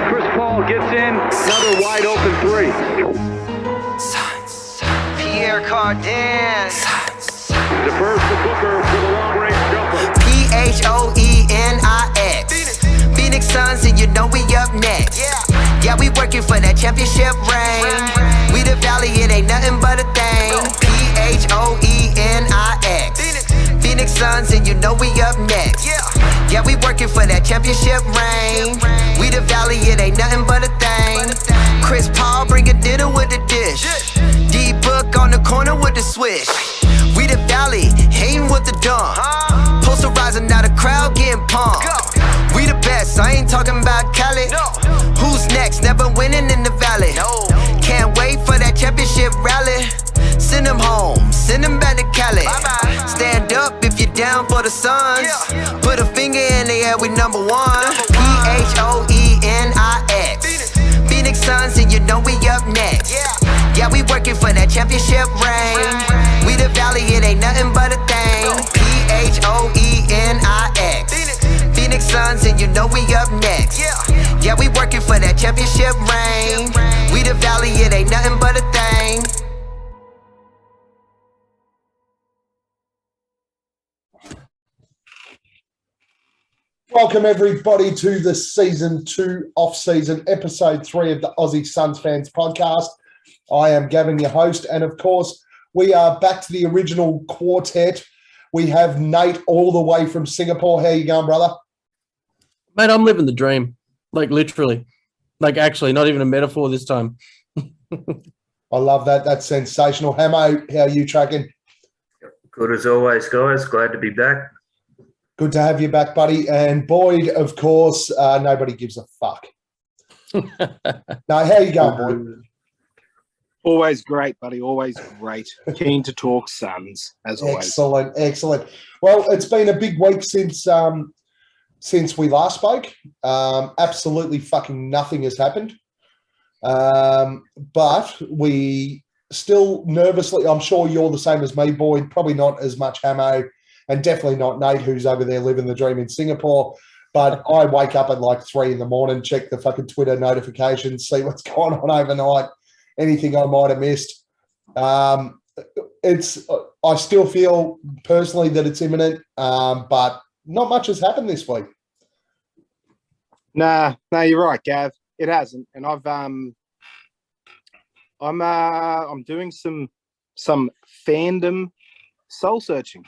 Chris Paul gets in, another wide open three. Pierre Cardin. Defers to Booker for the long-range jumper. Phoenix. Phoenix Suns, and you know we up next. Yeah, we working for that championship ring. We the Valley, it ain't nothing but a thing. Phoenix. Phoenix Suns, and you know we up next. Yeah, we working for that championship ring. We the Valley, it ain't nothing but a thing. Chris Paul bring a dinner with the dish. D-Book on the corner with the swish. We the Valley, hating with the dumb. Posterizing, now the crowd getting pumped. We the best, I ain't talking about Cali. Who's next? Never winning in the Valley. Can't wait for that championship rally. Send them home, send them back to Cali. Stand up if you're down for the Suns. Put a finger in the air, we number one. Phoenix. Phoenix Suns, and you know we up next. Yeah, we working for that championship ring. We the Valley, it ain't nothing but a thing. Phoenix. Phoenix Suns, and you know we up next. Yeah, we working for that championship ring. We the Valley, it ain't nothing but a thing. Welcome everybody to the Season 2 Off-Season Episode 3 of the Aussie Suns Fans Podcast. I am Gavin, your host, and of course, we are back to the original quartet. We have Nate all the way from Singapore. How you going, brother? Mate, I'm living the dream. Like, literally. Like, actually, not even a metaphor this time. I love that. That's sensational. Hamo, how are you tracking? Good as always, guys. Glad to be back. Good to have you back, buddy. And Boyd, of course, nobody gives a fuck. No, how you going, Boyd? Always great, buddy. Always great. Keen to talk Suns, as always. Excellent. Well, it's been a big week since we last spoke. Absolutely fucking nothing has happened. But we still nervously, I'm sure you're the same as me, Boyd, probably not as much Hamo, and definitely not Nate, who's over there living the dream in Singapore. But I wake up at like 3 a.m, check the fucking Twitter notifications, see what's going on overnight, anything I might have missed. I still feel personally that it's imminent, but not much has happened this week. No, you're right, Gav. It hasn't, and I'm doing some fandom soul searching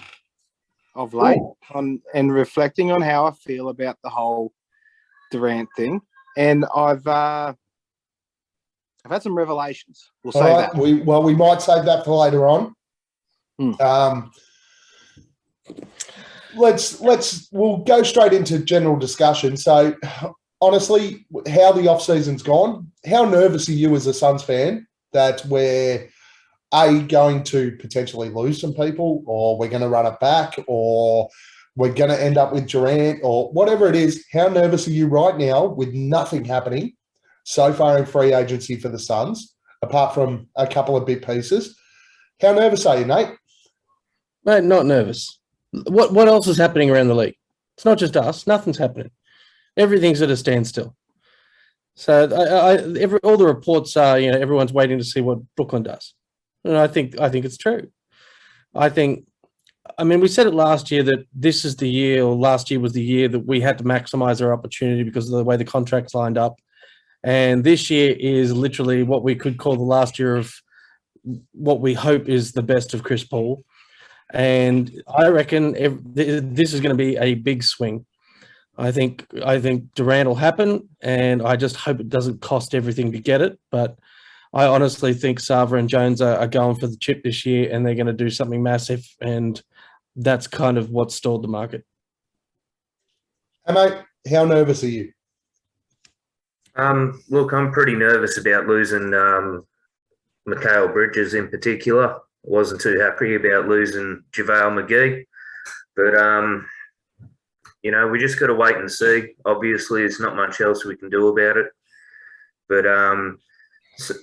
of late and reflecting on how I feel about the whole Durant thing, and I've had some revelations. We'll say that. We might save that for later on. We'll go straight into general discussion. So, honestly, how the off season's gone? How nervous are you as a Suns fan that we're going to potentially lose some people, or we're going to run it back, or we're going to end up with Durant, or whatever it is? How nervous are you right now with nothing happening so far in free agency for the Suns, apart from a couple of big pieces? How nervous are you, Nate? Mate, not nervous. What else is happening around the league? It's not just us. Nothing's happening. Everything's at a standstill. So all the reports are, everyone's waiting to see what Brooklyn does. And I think it's true. We said it last year that this is the year, or last year was the year that we had to maximize our opportunity because of the way the contracts lined up. And this year is literally what we could call the last year of what we hope is the best of Chris Paul. And I reckon this is going to be a big swing. I think Durant will happen, and I just hope it doesn't cost everything to get it. But I honestly think Sava and Jones are going for the chip this year, and they're going to do something massive, and that's kind of what stalled the market. Hey, mate, how nervous are you? Look, I'm pretty nervous about losing Mikal Bridges in particular. Wasn't too happy about losing JaVale McGee. But, we just got to wait and see. Obviously, there's not much else we can do about it. But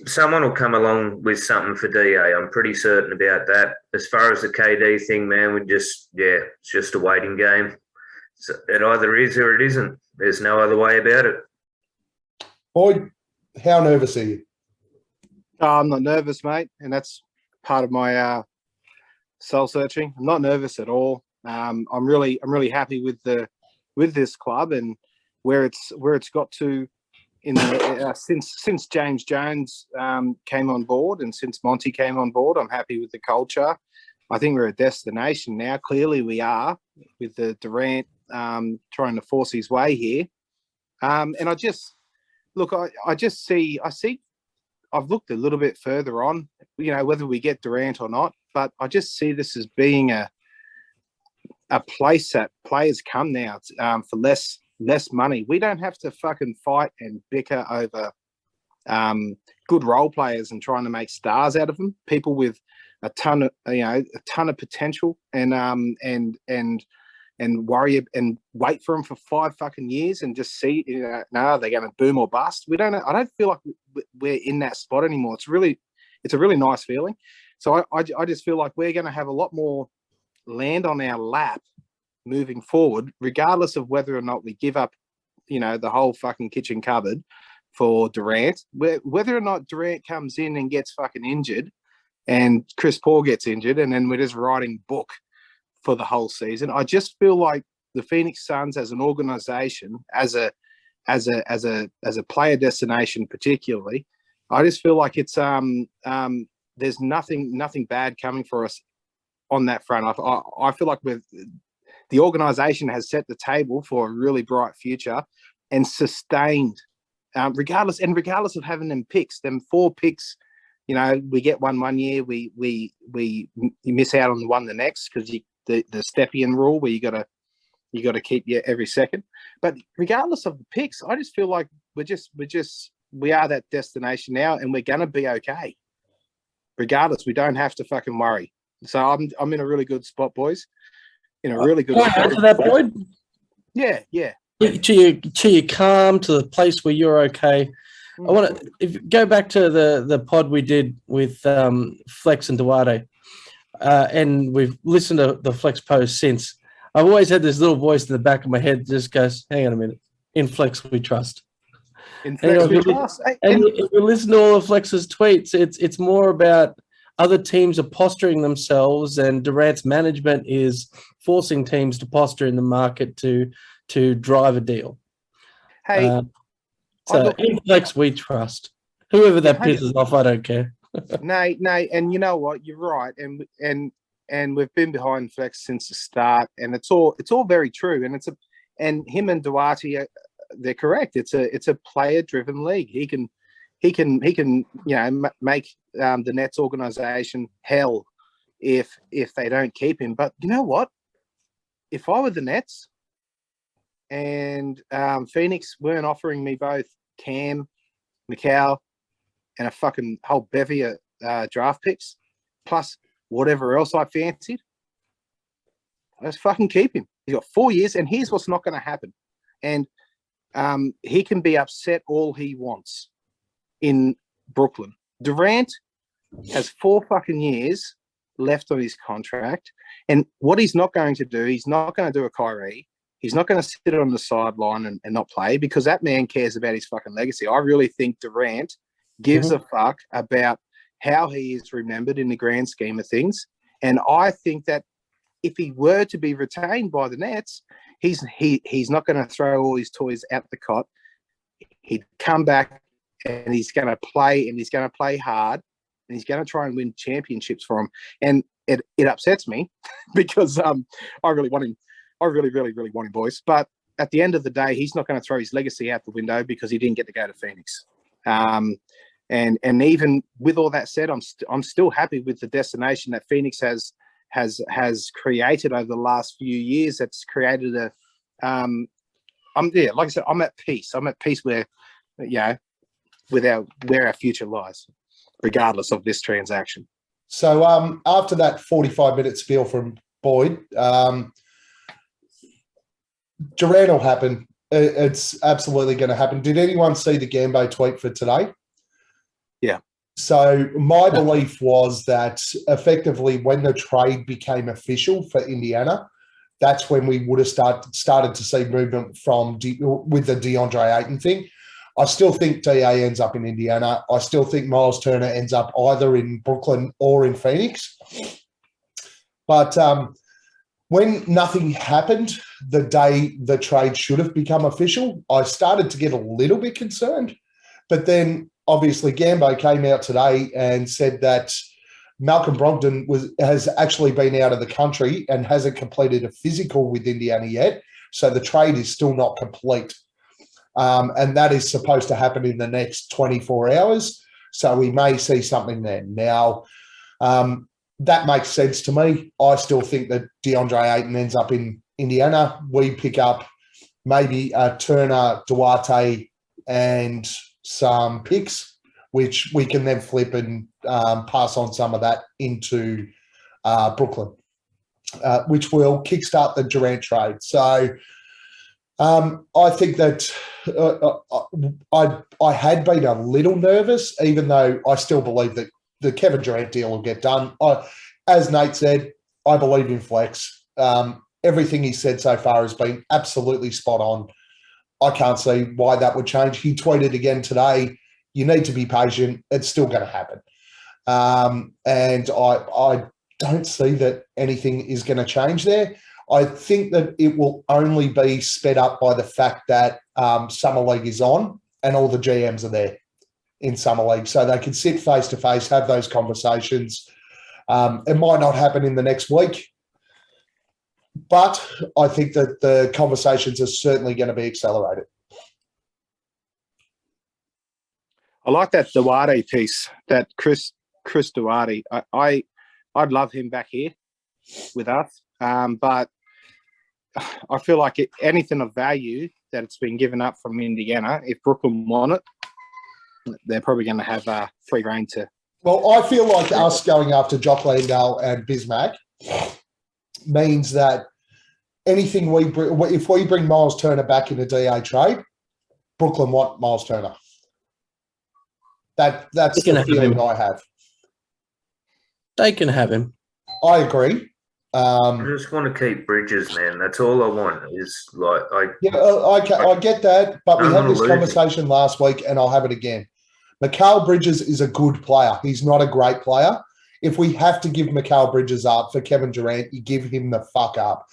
someone will come along with something for DA. I'm pretty certain about that. As far as the KD thing, man, it's just a waiting game. So it either is or it isn't. There's no other way about it. Boyd, how nervous are you? I'm not nervous, mate, and that's part of my soul searching. I'm not nervous at all. I'm really happy with this club and where it's got to in the since James Jones came on board and since Monty came on board. I'm happy with the culture. I think we're a destination now. Clearly, we are with the Durant trying to force his way here. And I just look. I see. I've looked a little bit further on, whether we get Durant or not, but I just see this as being a place that players come now for less money. We don't have to fucking fight and bicker over good role players and trying to make stars out of them. People with a ton of potential and worry and wait for them for 5 fucking years and just see, they're going to boom or bust. I don't feel like we're in that spot anymore. It's a really nice feeling. So I just feel like we're going to have a lot more land on our lap moving forward, regardless of whether or not we give up, the whole fucking kitchen cupboard for Durant. Whether or not Durant comes in and gets fucking injured and Chris Paul gets injured and then we're just writing book for the whole season. I just feel like the Phoenix Suns as an organization, as a player destination particularly, I just feel like it's there's nothing bad coming for us on that front. I feel like the organization has set the table for a really bright future and sustained, regardless of having them 4 picks. We get one year, we miss out on the one the next because the Stepien rule where you got to keep every second. But regardless of the picks, I just feel like we are that destination now, and we're gonna be okay. Regardless, we don't have to fucking worry. So I'm in a really good spot, boys. In a really good spot. Answer that, Boyd? Yeah. To your calm, to the place where you're okay. I want to go back to the pod we did with Flex and Duarte. And we've listened to the Flex post since. I've always had this little voice in the back of my head that just goes, hang on a minute, in Flex we trust. And if you listen to all of Flex's tweets, it's more about other teams are posturing themselves and Durant's management is forcing teams to posture in the market to drive a deal. Hey, so in Flex we trust. Whoever that pisses off, I don't care. No, and you know what? You're right, and we've been behind Flex since the start, and it's all very true, and him and Duarte, they're correct. It's a player driven league. He can make the Nets organization hell if they don't keep him. But you know what? If I were the Nets and Phoenix weren't offering me both Cam, Mikal, and a fucking whole bevy of draft picks, plus whatever else I fancied, let's fucking keep him. He's got 4 years, and here's what's not going to happen. And he can be upset all he wants in Brooklyn. Durant has 4 fucking years left on his contract, and what he's not going to do, he's not going to do a Kyrie. He's not going to sit on the sideline and not play because that man cares about his fucking legacy. I really think Durant gives a fuck about how he is remembered in the grand scheme of things. And I think that if he were to be retained by the Nets, he's not going to throw all his toys out the cot. He'd come back and he's going to play, and he's going to play hard, and he's going to try and win championships for him. And it upsets me because I really want him. I really, really, really want him, boys. But at the end of the day, he's not going to throw his legacy out the window because he didn't get to go to Phoenix. And even with all that said, I'm still happy with the destination that Phoenix has created over the last few years. That's created like I said, I'm at peace. I'm at peace where our future lies, regardless of this transaction. So after that 45-minute spiel from Boyd, Durant will happen. It's absolutely going to happen. Did anyone see the Gambo tweet for today? Yeah. So my belief was that effectively when the trade became official for Indiana, that's when we would have started to see movement with the DeAndre Ayton thing. I still think DA ends up in Indiana. I still think Miles Turner ends up either in Brooklyn or in Phoenix. But when nothing happened the day the trade should have become official, I started to get a little bit concerned. But then, obviously, Gambo came out today and said that Malcolm Brogdon has actually been out of the country and hasn't completed a physical with Indiana yet. So the trade is still not complete. And that is supposed to happen in the next 24 hours. So we may see something there. Now, that makes sense to me. I still think that DeAndre Ayton ends up in Indiana. We pick up maybe Turner, Duarte, and some picks, which we can then flip and pass on some of that into Brooklyn, which will kickstart the Durant trade. So I think that I had been a little nervous, even though I still believe that the Kevin Durant deal will get done. As Nate said, I believe in flex. Everything he said so far has been absolutely spot on. I can't see why that would change. He tweeted again today, you need to be patient. It's still going to happen. And I don't see that anything is going to change there. I think that it will only be sped up by the fact that Summer League is on and all the GMs are there in Summer League. So they can sit face-to-face, have those conversations. It might not happen in the next week, but I think that the conversations are certainly going to be accelerated. I like that Duarte piece, that Chris Duarte. I'd love him back here with us, but I feel like anything of value that it's been given up from Indiana, if Brooklyn want it, they're probably going to have free reign to. Well, I feel like us going after Jock Landale and Bismack means that anything we bring, if we bring Miles Turner back in a DA trade, Brooklyn want Miles Turner. That's the feeling I have. They can have him. I agree. I just want to keep Bridges, man. That's all I want. Is like I get that, but we had this conversation last week, and I'll have it again. Mikal Bridges is a good player. He's not a great player. If we have to give Mikal Bridges up for Kevin Durant, you give him the fuck up.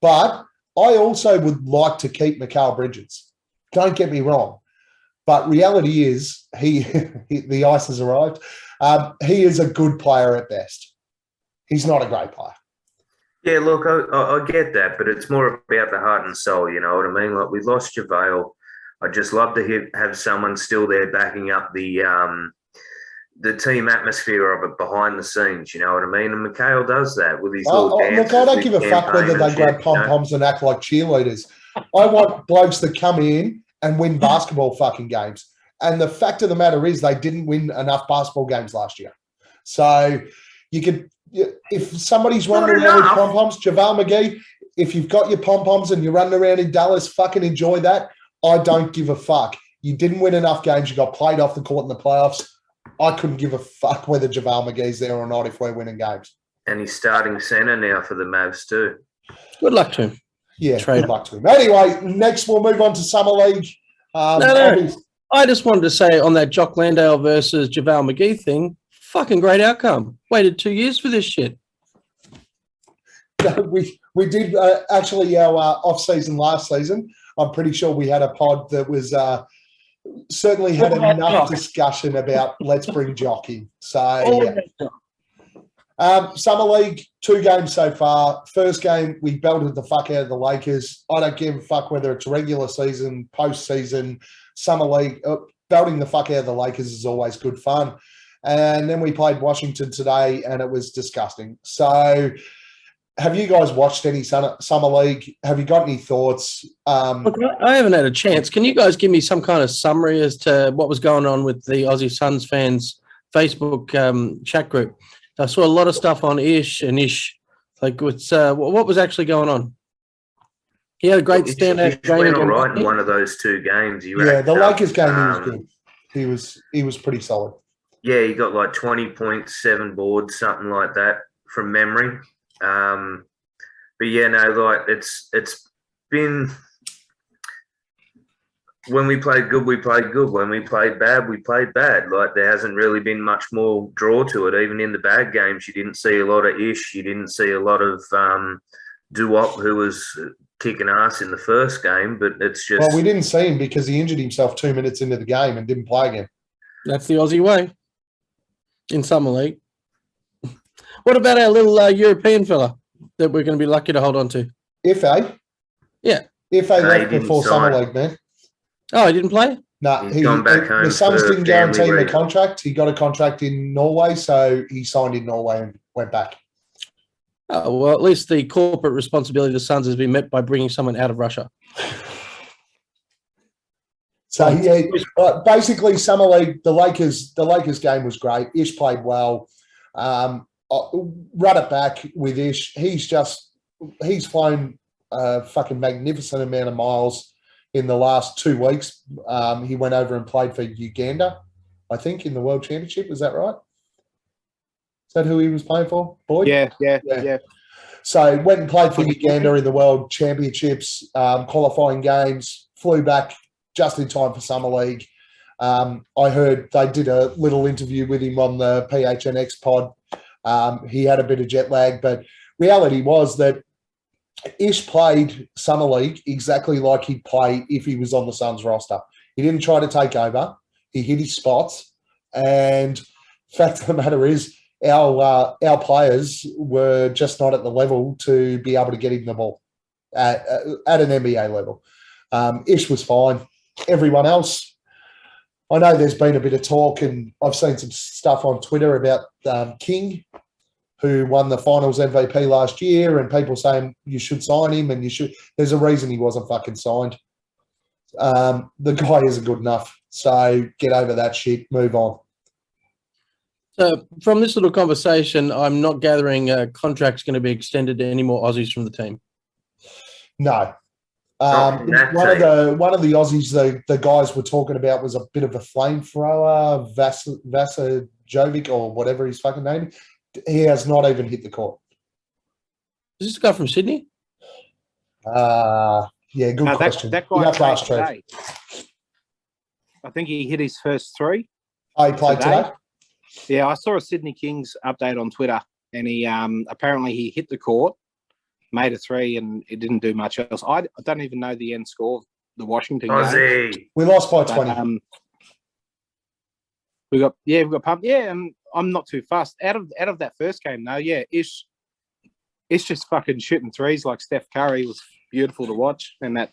But I also would like to keep Mikal Bridges. Don't get me wrong. But reality is, the ice has arrived. He is a good player at best. He's not a great player. Yeah, look, I get that, but it's more about the heart and soul, you know what I mean? Like, we lost JaVale. I'd just love to have someone still there backing up the team atmosphere of it behind the scenes, you know what I mean? And Mikhail does that with his little dances. Look, I don't give a fuck whether they grab pom-poms and act like cheerleaders. I want blokes that come in and win basketball fucking games. And the fact of the matter is they didn't win enough basketball games last year. So you could, if somebody's running around with pom-poms, JaVale McGee, if you've got your pom-poms and you're running around in Dallas, fucking enjoy that. I don't give a fuck. You didn't win enough games. You got played off the court in the playoffs. I couldn't give a fuck whether JaVale McGee's there or not if we're winning games. And he's starting center now for the Mavs too. Good luck to him. Yeah, good luck to him. Anyway, next we'll move on to Summer League. I just wanted to say on that Jock Landale versus JaVale McGee thing, fucking great outcome. Waited 2 years for this shit. We did actually our off-season last season. I'm pretty sure we had a pod that was certainly had enough discussion about let's bring Jock in. So, yeah. Summer League, 2 games so far. First game, we belted the fuck out of the Lakers. I don't give a fuck whether it's regular season, postseason, Summer League. Belting the fuck out of the Lakers is always good fun. And then we played Washington today, and it was disgusting. So, have you guys watched any Summer League? Have you got any thoughts? Look, I haven't had a chance. Can you guys give me some kind of summary as to what was going on with the Aussie Suns fans Facebook chat group? I saw a lot of stuff on Ish. Like, it's, what was actually going on? He had a great standout game. Went all right in one of those 2 games. The Lakers game, he was good. He was pretty solid. Yeah, he got like 20 points, 7 boards, something like that from memory. But yeah, no, like it's been when we played good, we played good. When we played bad, we played bad. Like, there hasn't really been much more draw to it. Even in the bad games, you didn't see a lot of Ish. You didn't see a lot of Duop, who was kicking ass in the first game. But it's just... Well, we didn't see him because he injured himself 2 minutes into the game and didn't play again. That's the Aussie way in Summer League. What about our little European fella that we're going to be lucky to hold on to? FA? Yeah. FA No, left before Summer League, man. Oh, he didn't play? No, He's gone back home the Suns for didn't guarantee him a family contract. He got a contract in Norway, so he signed in Norway and went back. Oh, well, at least the corporate responsibility of the Suns has been met by bringing someone out of Russia. So yeah, basically Summer League, the Lakers game was great. Ish played well. Run it back with Ish. He's flown a fucking magnificent amount of miles in the last 2 weeks. He went over and played for Uganda, I think, in the World Championship. Is that right? Is that who he was playing for? Boyd? Yeah. So went and played for Uganda in the World Championships, qualifying games, flew back just in time for Summer League. I heard they did a little interview with him on the PHNX pod. He had a bit of jet lag, but reality was that Ish played Summer League exactly like he'd play if he was on the Suns roster. He didn't try to take over. He hit his spots. And fact of the matter is, our players were just not at the level to be able to get him the ball at an NBA level. Ish was fine. Everyone else, I know there's been a bit of talk, and I've seen some stuff on Twitter about King, who won the finals MVP last year, and people saying you should sign him and you should. There's a reason he wasn't fucking signed. The guy isn't good enough. So get over that shit. Move on. So from this little conversation, I'm not gathering a contract's going to be extended to any more Aussies from the team. No. Not from that one team. of the Aussies the guys were talking about was a bit of a flamethrower, Vasajovic or whatever his fucking name. He has not even hit the court. Is this the guy from Sydney? Yeah, good question. That You guy have to ask played Trev. today. I think he hit his first three. Oh, he played today? Yeah, I saw a Sydney Kings update on Twitter, and he apparently he hit the court, made a three, and it didn't do much else. I don't even know the end score of the Washington game. Aussie. We lost by 20. But, we got pumped. Yeah, and I'm not too fussed. Out of that first game though, yeah, Ish just fucking shooting threes like Steph Curry was beautiful to watch, and that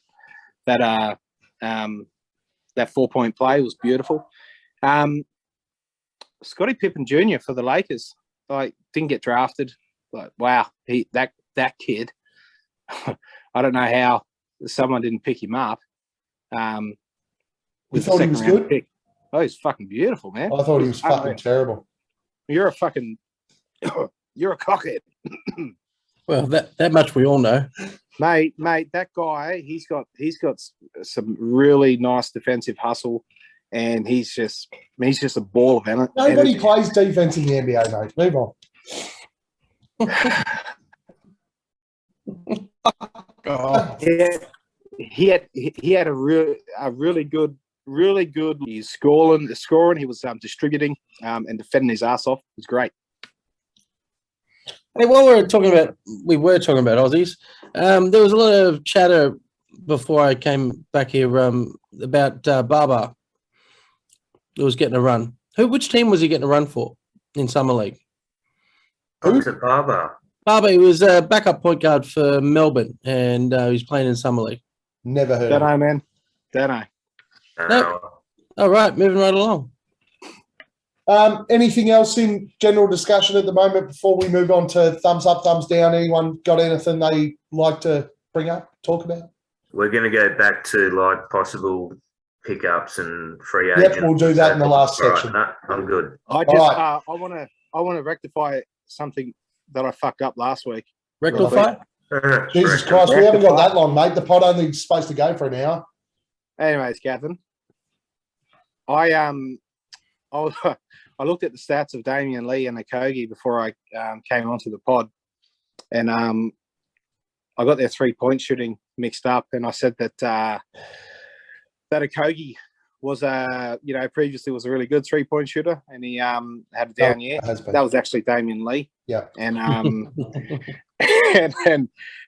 4-point play was beautiful. Scottie Pippen Jr. for the Lakers, like, didn't get drafted. Like, wow, that kid. I don't know how someone didn't pick him up. You thought he was good? Pick. Oh, he's fucking beautiful, man. I thought he was fucking terrible. You're a cockhead. Well, that much we all know. Mate, that guy, he's got some really nice defensive hustle, and he's just a ball of energy. Nobody plays defense in the NBA, mate. Move on. Yeah, he had a really good. He's scoring. He was distributing and defending his ass off. It was great. Hey, while we were talking about Aussies, there was a lot of chatter before I came back here about Barber, who was getting a run. Which team was he getting a run for in Summer League? Who's it, Barber? Barber, he was a backup point guard for Melbourne, and he's playing in Summer League. Never heard Don't of know, it. man. Don't know. No. All right, moving right along. Anything else in general discussion at the moment before we move on to thumbs up, thumbs down? Anyone got anything they like to bring up, talk about? We're going to go back to like possible pickups and free agents. Yep, we'll do that in the last Right, section. no, I'm good. I want to rectify something that I fucked up last week. Rectify? Jesus Christ, we haven't got that long, mate. The pod only is supposed to go for an hour. Anyways, Gavin, I looked at the stats of Damian Lee and Okogie before I came onto the pod, and I got their 3-point shooting mixed up, and I said that that Okogie was previously was a really good 3-point shooter, and he had a down year. That was actually Damian Lee. Yeah. And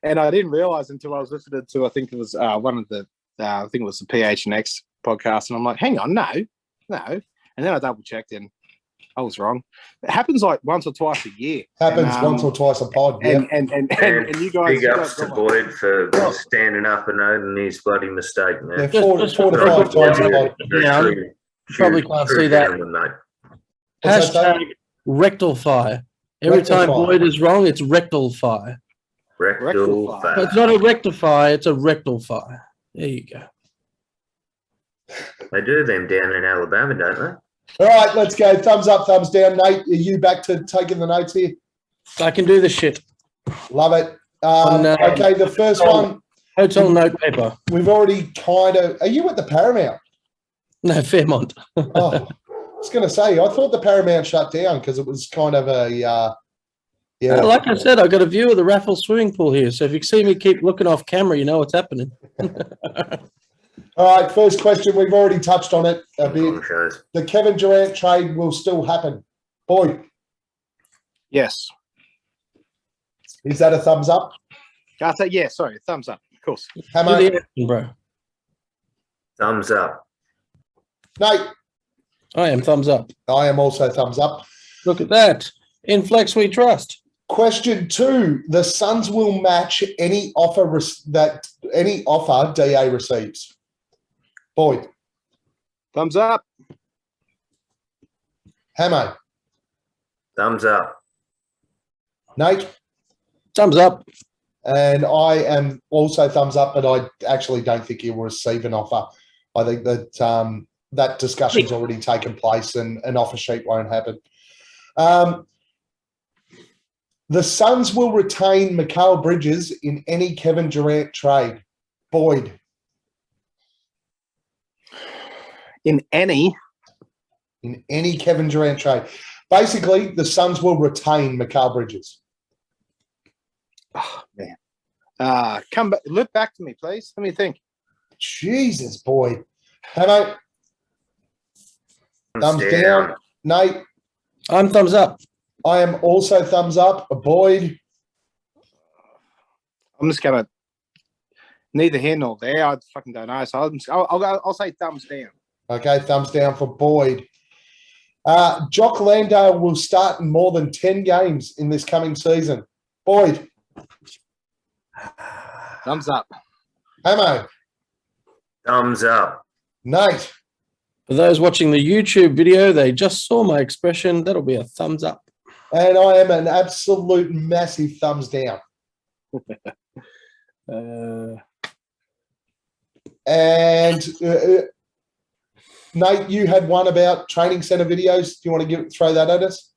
and I didn't realize until I was listening to, I think it was one of the I think it was the PHNX podcast, and I'm like, hang on, no. And then I double checked and I was wrong. It happens like once or twice a year. Happens once or twice a pod. Yeah. And you guys, big ups to Boyd for standing up and owning his bloody mistake, man. Yeah, four to five times a pod. Yeah, probably can't see that. Hashtag rectal fire. Every time Boyd is wrong, it's rectal fire. Rectal fire. It's not a rectify, it's a rectal fire. There you go. They do them down in Alabama, don't they? All right, let's go. Thumbs up, thumbs down. Nate, are you back to taking the notes here? I can do the shit. Love it. Okay, the first one. Hotel note paper. We've already kind of... Are you at the Paramount? No, Fairmont. Oh, I was going to say, I thought the Paramount shut down because it was kind of a... yeah. Like I said, I got a view of the Raffles swimming pool here. So if you see me keep looking off camera, you know what's happening. All right, first question. We've already touched on it a bit. The Kevin Durant trade will still happen. Boy. Yes. Is that a thumbs up? I say yeah, sorry, thumbs up, of course. Hammer? Bro. Thumbs up. Nate? I am thumbs up. I am also thumbs up. Look at that. In Flex we trust. Question 2. The Suns will match any offer DA receives. Boyd. Thumbs up. Hammer. Thumbs up. Nate. Thumbs up. And I am also thumbs up, but I actually don't think he will receive an offer. I think that that discussion's already taken place and an offer sheet won't happen. The Suns will retain Mikal Bridges in any Kevin Durant trade. Boyd. In any Kevin Durant trade. Basically, the Suns will retain Mikal Bridges. Oh, man. Come back. Look back to me, please. Let me think. Jesus, boy. Hello. Thumbs down. Nate. I'm thumbs up. I am also thumbs up. Boyd. I'm just gonna neither here nor there. I fucking don't know. So I'll say thumbs down. Okay, thumbs down for Boyd. Jock Landale will start in more than 10 games in this coming season. Boyd. Thumbs up. Ammo. Thumbs up. Nate. For those watching the YouTube video, they just saw my expression. That'll be a thumbs up. And I am an absolute massive thumbs down. And Nate, you had one about training center videos. Do you want to throw that at us?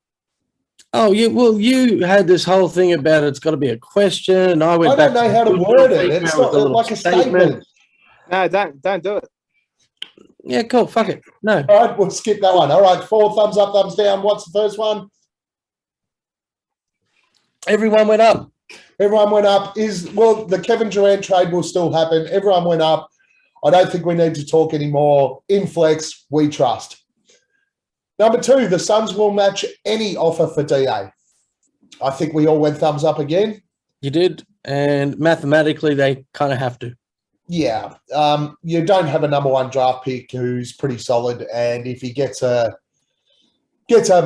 Oh, yeah. Well, you had this whole thing about it's got to be a question. I don't know how to word it. It's not like a statement. No, don't do it. Yeah, cool. Fuck it. No. All right, we'll skip that one. All right, 4 thumbs up, thumbs down. What's the first one? Everyone went up. Everyone went up. The Kevin Durant trade will still happen. Everyone went up. I don't think we need to talk anymore. In Flex, we trust. Number 2, the Suns will match any offer for DA. I think we all went thumbs up again. You did, and mathematically, they kind of have to. Yeah. You don't have a number 1 draft pick who's pretty solid, and if he gets a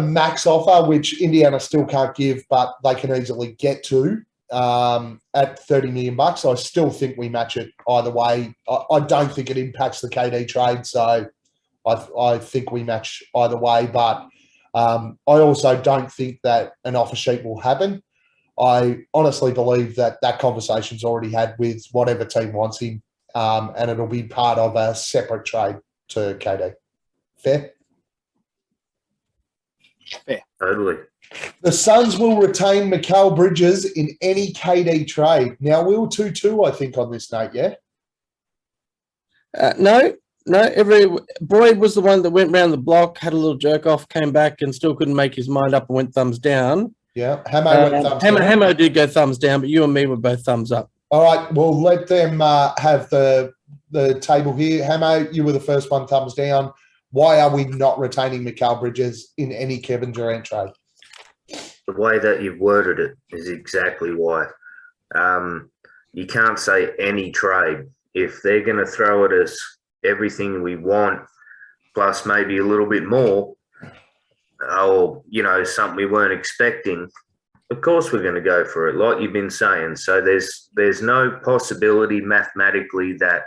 max offer, which Indiana still can't give, but they can easily get to at $30 million, I still think we match it either way. I don't think it impacts the KD trade, so I think we match either way. But I also don't think that an offer sheet will happen. I honestly believe that conversation's already had with whatever team wants him, and it'll be part of a separate trade to KD. Fair? Fair. Totally. The Suns will retain Mikal Bridges in any KD trade. Now, we were 2-2, I think, on this, Nate, yeah? No. Boyd was the one that went round the block, had a little jerk off, came back and still couldn't make his mind up and went thumbs down. Yeah, Hamo went thumbs down. Hamo did go thumbs down, but you and me were both thumbs up. All right, we'll let them have the the table here. Hamo, you were the first one, thumbs down. Why are we not retaining Mikal Bridges in any Kevin Durant trade? The way that you've worded it is exactly why. You can't say any trade. If they're going to throw at us everything we want, plus maybe a little bit more, or, something we weren't expecting, of course we're going to go for it, like you've been saying. So there's no possibility mathematically that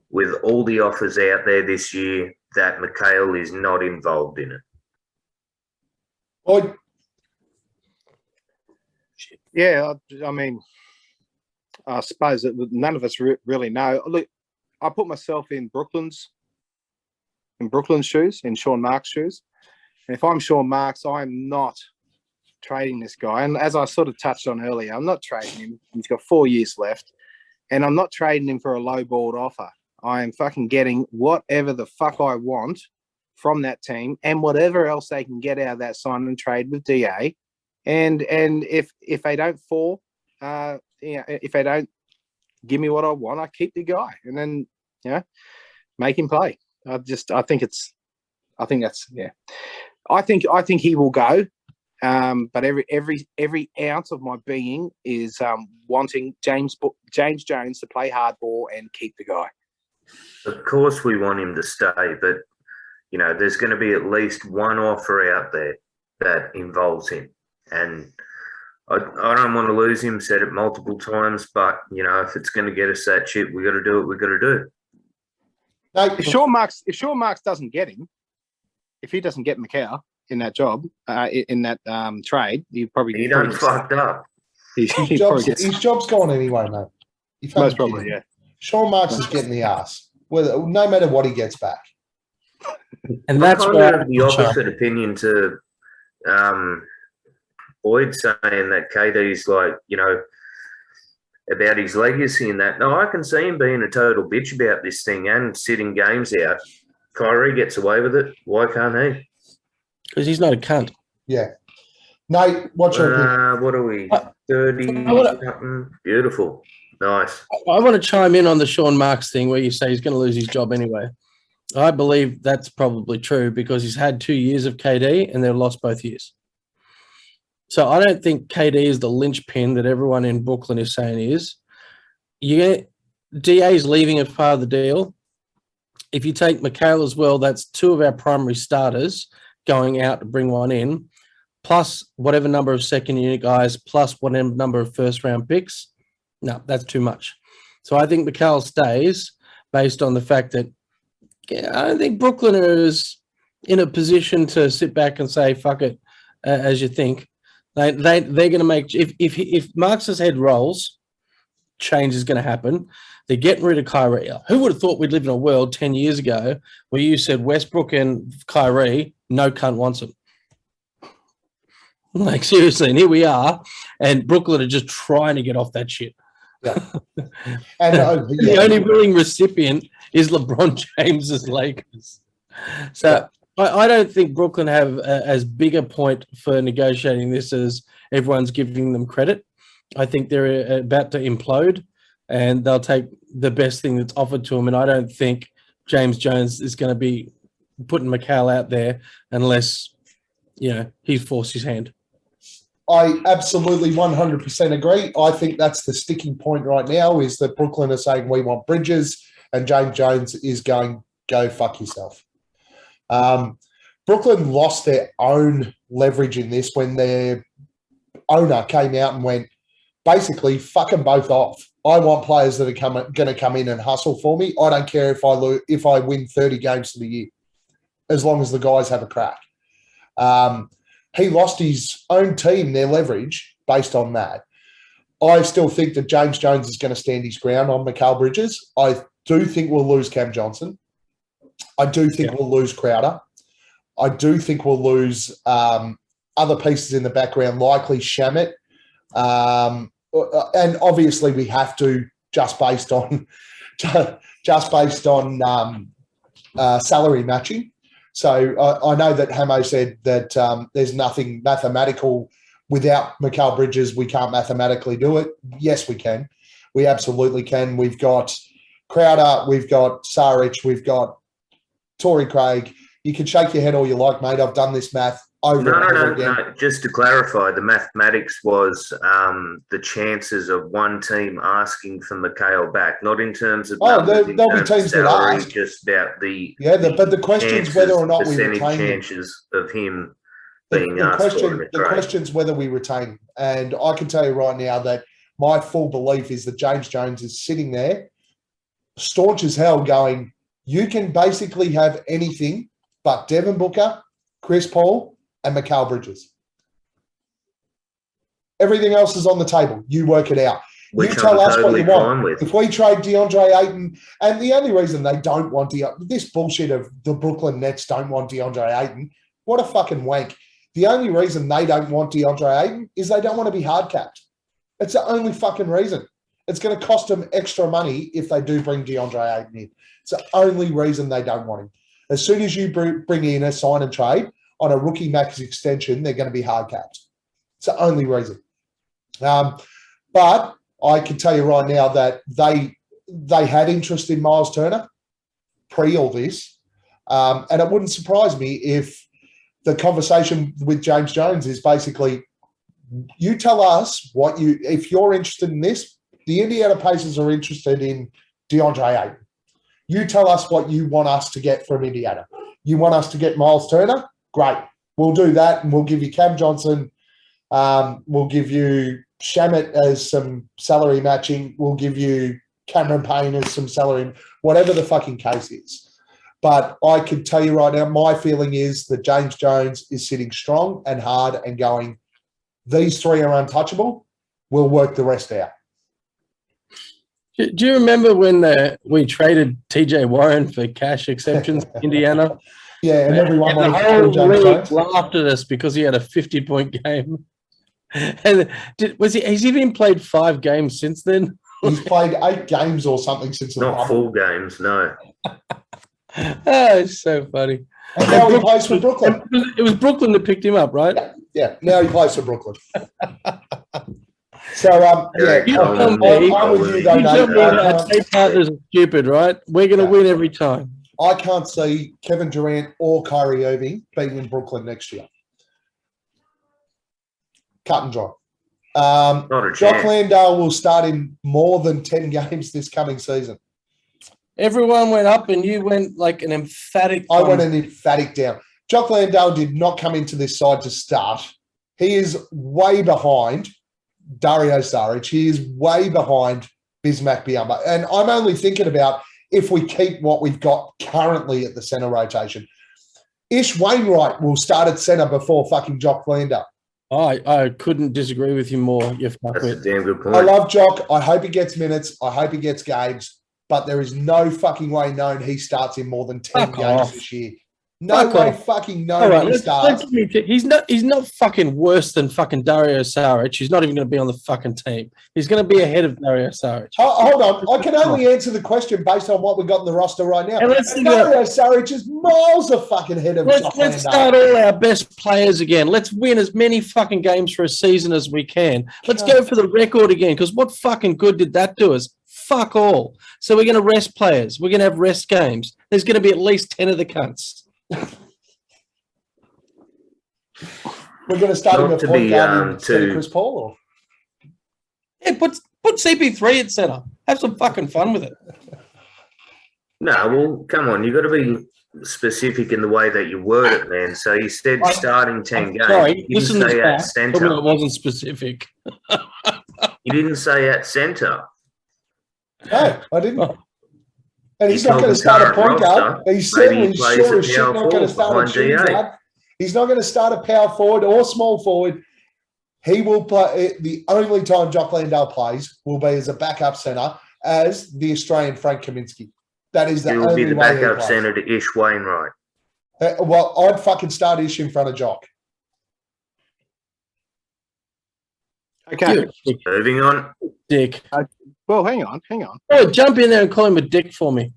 with all the offers out there this year that Mikal is not involved in it. Boyd? Yeah, I mean, I suppose that none of us really know. Look, I put myself in Brooklyn's shoes, in Sean Marks' shoes. And if I'm Sean Marks, I'm not trading this guy. And as I sort of touched on earlier, I'm not trading him. He's got 4 years left. And I'm not trading him for a low-balled offer. I am fucking getting whatever the fuck I want from that team and whatever else they can get out of that sign and trade with DA. And if they don't fall, if they don't give me what I want, I keep the guy and then make him play. I think he will go. But every ounce of my being is wanting James Jones to play hardball and keep the guy. Of course we want him to stay, but there's going to be at least one offer out there that involves him. And I don't want to lose him, said it multiple times, but, if it's going to get us that shit, we got to do what we got to do. No, If Sean Marks doesn't get him, if he doesn't get Mikal in that job, in that trade, he done fucked up. his job's gone anyway, mate. Most probably, yeah. Sean Marks is getting the ass, no matter what he gets back. And that's I'm where kind of the opposite opinion to Boyd saying that KD's about his legacy and that. No, I can see him being a total bitch about this thing and sitting games out. Kyrie gets away with it. Why can't he? because he's not a cunt. Yeah. Nate, what's your opinion? What are we? 30 something? Beautiful. Nice. I want to chime in on the Sean Marks thing where you say he's going to lose his job anyway. I believe that's probably true because he's had 2 years of KD and they've lost both years. So I don't think KD is the linchpin that everyone in Brooklyn is saying he is. DA is leaving as part of the deal. If you take Mikal as well, that's two of our primary starters going out to bring one in, plus whatever number of second unit guys, plus whatever number of first round picks. No, that's too much. So I think Mikal stays based on the fact that I don't think Brooklyn is in a position to sit back and say, fuck it, as you think. They're going to make, if Marx's head rolls, change is going to happen. They're getting rid of Kyrie. Who would have thought we'd live in a world 10 years ago where you said Westbrook and Kyrie, no cunt wants them? Like, seriously, and here we are, and Brooklyn are just trying to get off that shit. Yeah. And the only willing recipient is LeBron James's Lakers. So I don't think Brooklyn have as big a point for negotiating this as everyone's giving them credit. I think they're about to implode, and they'll take the best thing that's offered to them. And I don't think James Jones is going to be putting Mikal out there unless, he's forced his hand. I absolutely 100% agree. I think that's the sticking point right now is that Brooklyn are saying we want Bridges and James Jones is going, go fuck yourself. Brooklyn lost their own leverage in this when their owner came out and went, basically, fuck them both off. I want players that are going to come in and hustle for me. I don't care if I win 30 games for the year, as long as the guys have a crack. He lost his own team, their leverage, based on that. I still think that James Jones is going to stand his ground on Mikal Bridges. I do think we'll lose Cam Johnson. I do think we'll lose Crowder. I do think we'll lose other pieces in the background, likely Shamet. And obviously we have to just based on salary matching. So I know that Hamo said that there's nothing mathematical without Mikal Bridges. We can't mathematically do it. Yes, we can. We absolutely can. We've got Crowder, we've got Saric, we've got Torrey Craig. You can shake your head all you like, mate. I've done this math over and over again. No. Just to clarify, the mathematics was the chances of one team asking for Mikhail back, not in terms of numbers, there'll be teams that ask. Just about the but the question is whether or not we percentage retain him. chances of him being asked for in a The trade. question's whether we retain him. And I can tell you right now that my full belief is that James Jones is sitting there, staunch as hell, going, you can basically have anything but Devin Booker, Chris Paul, and Mikal Bridges. Everything else is on the table. You work it out. Which you tell I'm us totally what you fine want. with. If we trade DeAndre Ayton, and the only reason they don't want this bullshit of the Brooklyn Nets don't want DeAndre Ayton, what a fucking wank. The only reason they don't want DeAndre Ayton is they don't want to be hard capped. It's the only fucking reason. It's going to cost them extra money if they do bring DeAndre Ayton in. It's the only reason they don't want him. As soon as you bring in a sign and trade on a rookie max extension, they're going to be hard capped. It's the only reason. But I can tell you right now that they had interest in Miles Turner pre all this. And it wouldn't surprise me if the conversation with James Jones is basically, you tell us if you're interested in this, the Indiana Pacers are interested in DeAndre Ayton. You tell us what you want us to get from Indiana. You want us to get Miles Turner? Great. We'll do that, and we'll give you Cam Johnson. We'll give you Shamet as some salary matching. We'll give you Cameron Payne as some salary, whatever the fucking case is. But I can tell you right now, my feeling is that James Jones is sitting strong and hard and going, these three are untouchable. We'll work the rest out. Do you remember when we traded TJ Warren for cash exceptions in Indiana? Yeah, and everyone and the wanted whole James league Jones. laughed at us because he had a 50-point game. And has he been played 5 games since then? He's played 8 games or something since the Not bubble. full games, no. Oh, it's so funny. And now he plays for Brooklyn. It was Brooklyn that picked him up, right? Yeah. Now he plays for Brooklyn. So, I'm with you though, You tell Nate. me our trade partners are stupid, right? We're going to win every time. I can't see Kevin Durant or Kyrie Irving being in Brooklyn next year. Cut and dry. Not a Jock chance. Landale will start in more than 10 games this coming season. Everyone went up and you went like an emphatic. I went an emphatic down. Jock Landale did not come into this side to start. He is way behind Dario Saric. He is way behind Bismack Biyombo. And I'm only thinking about if we keep what we've got currently at the centre rotation. Ish Wainwright will start at centre before fucking Jock Landale. I couldn't disagree with you more. That's a damn good point. I love Jock. I hope he gets minutes. I hope he gets games. But there is no fucking way known he starts in more than 10 games this year. No way fucking known he starts. He's not fucking worse than fucking Dario Saric. He's not even going to be on the fucking team. He's going to be ahead of Dario Saric. Hold on. I can only answer the question based on what we've got in the roster right now. And Dario Saric is miles fucking ahead of Jock Let's Landale. start all our best players again. Let's win as many fucking games for a season as we can. Let's go for the record again, because what fucking good did that do us? Fuck all. So we're going to rest players. We're going to have rest games. There's going to be at least 10 of the cunts. We're going to start him Not at to point be, guard instead of to- Chris Paul? Or? Yeah, put CP3 at center. Have some fucking fun with it. No, well, come on. You've got to be specific in the way that you word it, man. So you said starting 10 games. Sorry, You listen didn't to say this at back. Probably centre. it wasn't specific. You didn't say at centre. No, I didn't. Oh. And he's He's not not going to the start a current point guard. roster. He's Maybe certainly he plays sure at as shit power not going to forward start a behind shooting DA. guard. He's not going to start a power forward or small forward. He will play. The only time Jock Landale plays will be as a backup centre as the Australian Frank Kaminsky. That is the He will only be the way he backup plays. centre to Ish Wainwright. Well, I'd fucking start Ish in front of Jock. Okay. Dick. Moving on. Dick. Well, hang on. Oh, jump in there and call him a dick for me.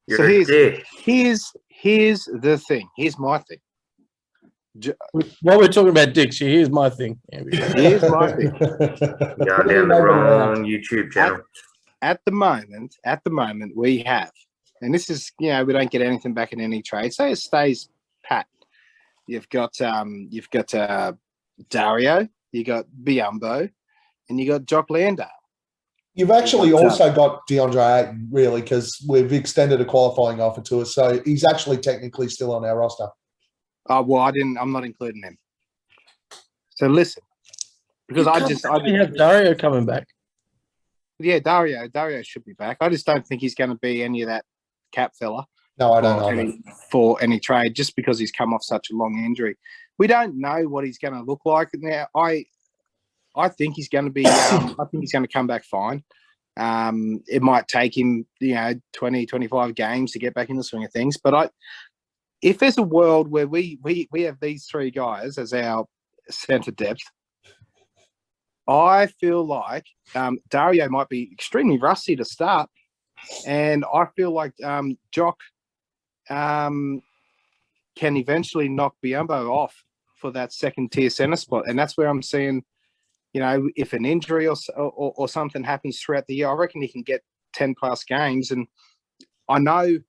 You're So a dick. here's the thing. Here's my thing. While we're talking about dicks, here's my thing. Here's my thing. Going down the wrong YouTube channel. at the moment, we have, and this is, we don't get anything back in any trade. Say it stays pat. You've got Dario, you got Biombo, and you got Jock Landale. You've actually also got DeAndre Ayton, really, because we've extended a qualifying offer to us, so he's actually technically still on our roster. Oh well, I'm not including him. So listen, because I have Dario coming back. Yeah, Dario should be back. I just don't think he's going to be any of that cap fella. No, I don't know. For any trade, just because he's come off such a long injury. We don't know what he's going to look like. Now, I think he's going to be. I think he's going to come back fine. It might take him, 20, 25 games to get back in the swing of things. But if there's a world where we have these three guys as our centre depth, I feel like Dario might be extremely rusty to start, and I feel like Jock can eventually knock Biombo off for that second tier centre spot, and that's where I'm seeing. If an injury or something happens throughout the year, I reckon he can get 10 plus games. And I